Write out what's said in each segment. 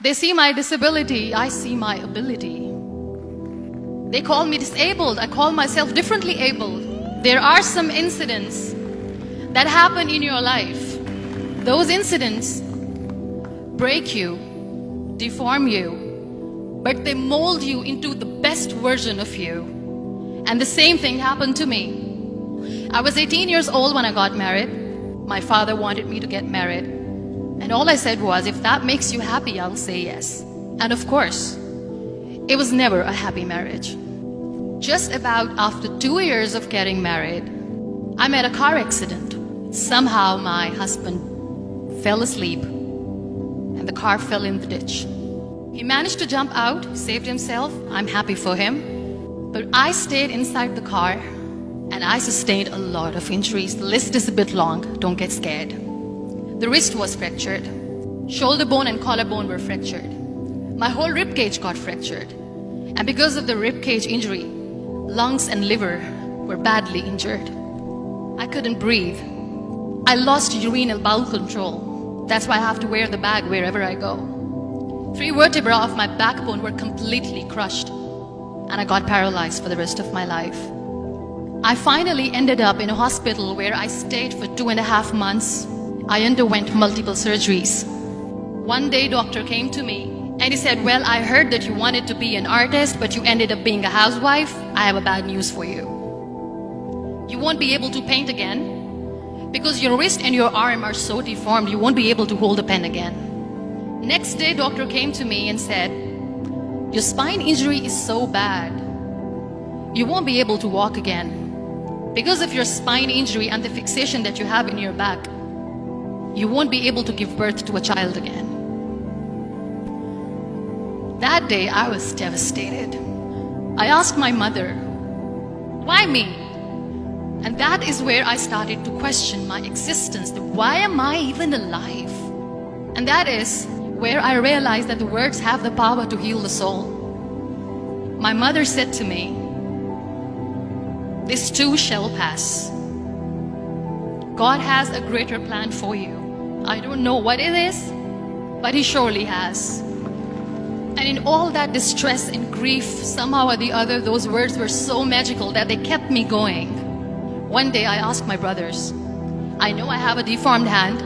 They see my disability, I see my ability. They call me disabled, I call myself differently abled. There are some incidents that happen in your life. Those incidents break you, deform you, but they mold you into the best version of you. And the same thing happened to me. I was 18 years old when I got married. My father wanted me to get married. And all I said was, if that makes you happy, I'll say yes. And of course, it was never a happy marriage. Just about after 2 years of getting married, I met a car accident. Somehow my husband fell asleep and the car fell in the ditch. He managed to jump out, saved himself. I'm happy for him. But I stayed inside the car and I sustained a lot of injuries. The list is a bit long, don't get scared. The wrist was fractured. Shoulder bone and collarbone were fractured. My whole rib cage got fractured. And because of the rib cage injury, lungs and liver were badly injured. I couldn't breathe. I lost urinary bowel control. That's why I have to wear the bag wherever I go. 3 vertebrae of my backbone were completely crushed. And I got paralyzed for the rest of my life. I finally ended up in a hospital where I stayed for 2.5 months. I underwent multiple surgeries. One day, doctor came to me and he said, well, I heard that you wanted to be an artist, but you ended up being a housewife. I have a bad news for you. You won't be able to paint again because your wrist and your arm are so deformed, you won't be able to hold a pen again. Next day, doctor came to me and said, your spine injury is so bad, you won't be able to walk again. Because of your spine injury and the fixation that you have in your back, you won't be able to give birth to a child again. That day, I was devastated. I asked my mother, why me? And that is where I started to question my existence. Why am I even alive? And that is where I realized that the words have the power to heal the soul. My mother said to me, this too shall pass. God has a greater plan for you. I don't know what it is, but He surely has. And in all that distress and grief, somehow or the other, those words were so magical that they kept me going. One day I asked my brothers, I know I have a deformed hand,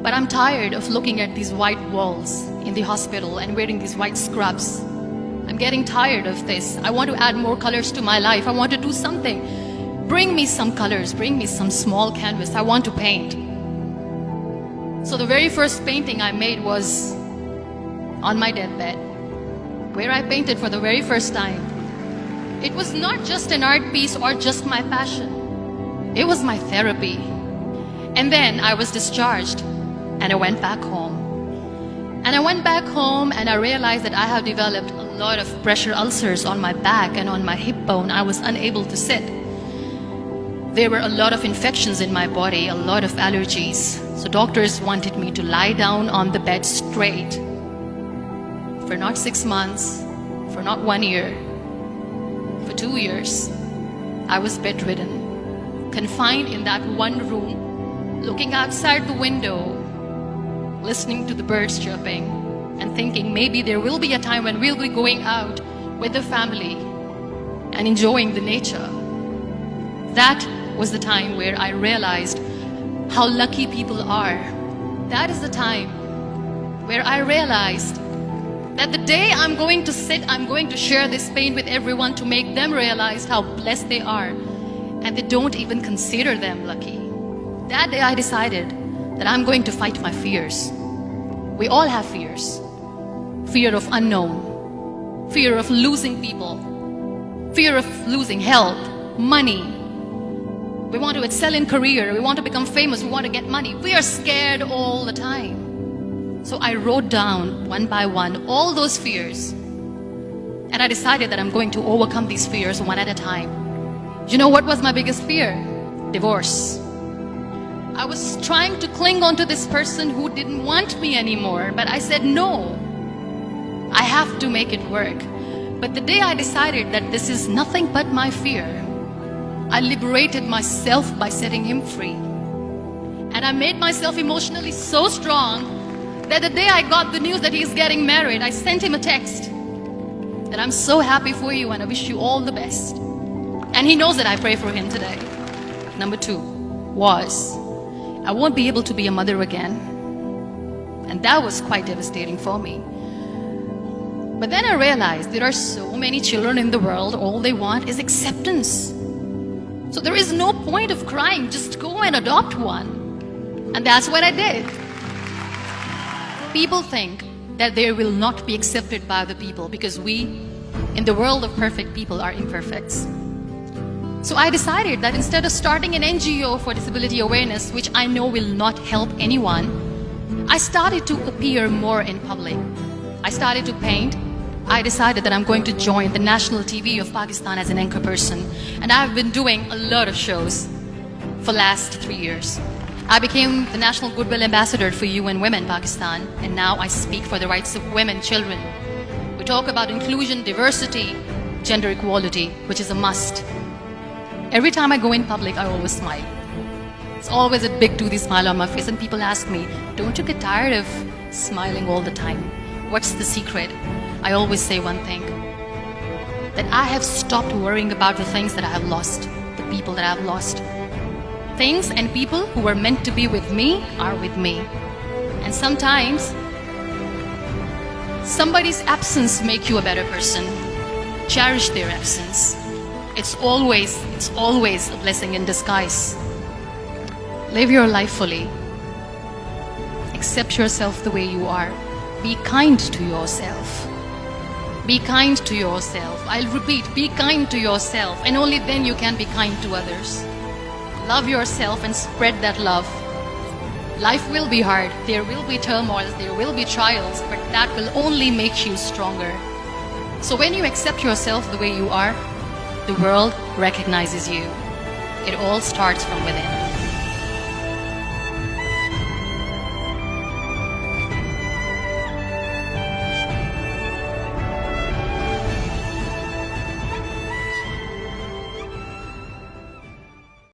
but I'm tired of looking at these white walls in the hospital and wearing these white scrubs. I'm getting tired of this. I want to add more colors to my life. I want to do something. Bring me some colors, bring me some small canvas. I want to paint. So the very first painting I made was on my deathbed, where I painted for the very first time. It was not just an art piece or just my passion. It was my therapy. And then I was discharged and I went back home. And I went back home and I realized that I have developed a lot of pressure ulcers on my back and on my hip bone. I was unable to sit. There were a lot of infections in my body, a lot of allergies. So doctors wanted me to lie down on the bed straight for not 6 months, for not 1 year, for 2 years. I was bedridden, confined in that one room, looking outside the window, listening to the birds chirping and thinking maybe there will be a time when we'll be going out with the family and enjoying the nature. That was the time where I realized how lucky people are. That is the time where I realized that the day I'm going to sit, I'm going to share this pain with everyone to make them realize how blessed they are, and they don't even consider them lucky. That day I decided that I'm going to fight my fears. We all have fears. Fear of unknown, fear of losing people, fear of losing health, money. We want to excel in career, we want to become famous, we want to get money. We are scared all the time. So I wrote down one by one all those fears. And I decided that I'm going to overcome these fears one at a time. You know what was my biggest fear? Divorce. I was trying to cling on to this person who didn't want me anymore, but I said no. I have to make it work. But the day I decided that this is nothing but my fear, I liberated myself by setting him free. And I made myself emotionally so strong that the day I got the news that he's getting married, I sent him a text that I'm so happy for you and I wish you all the best. And he knows that I pray for him today. Number 2 was, I won't be able to be a mother again. And that was quite devastating for me. But then I realized there are so many children in the world, all they want is acceptance. So there is no point of crying, just go and adopt one. And that's what I did. People think that they will not be accepted by the people because we, in the world of perfect people, are imperfects. So I decided that instead of starting an NGO for disability awareness, which I know will not help anyone, I started to appear more in public. I started to paint. I decided that I'm going to join the national TV of Pakistan as an anchor person. And I've been doing a lot of shows for the last 3 years. I became the National Goodwill Ambassador for UN Women Pakistan, and now I speak for the rights of women, children. We talk about inclusion, diversity, gender equality, which is a must. Every time I go in public, I always smile. It's always a big toothy smile on my face, and people ask me, don't you get tired of smiling all the time? What's the secret? I always say one thing, that I have stopped worrying about the things that I have lost, the people that I have lost. Things and people who were meant to be with me are with me. And sometimes, somebody's absence makes you a better person. Cherish their absence. It's always a blessing in disguise. Live your life fully. Accept yourself the way you are. Be kind to yourself. Be kind to yourself. I'll repeat, be kind to yourself, and only then you can be kind to others. Love yourself and spread that love. Life will be hard. There will be turmoils, there will be trials, but that will only make you stronger. So when you accept yourself the way you are, the world recognizes you. It all starts from within.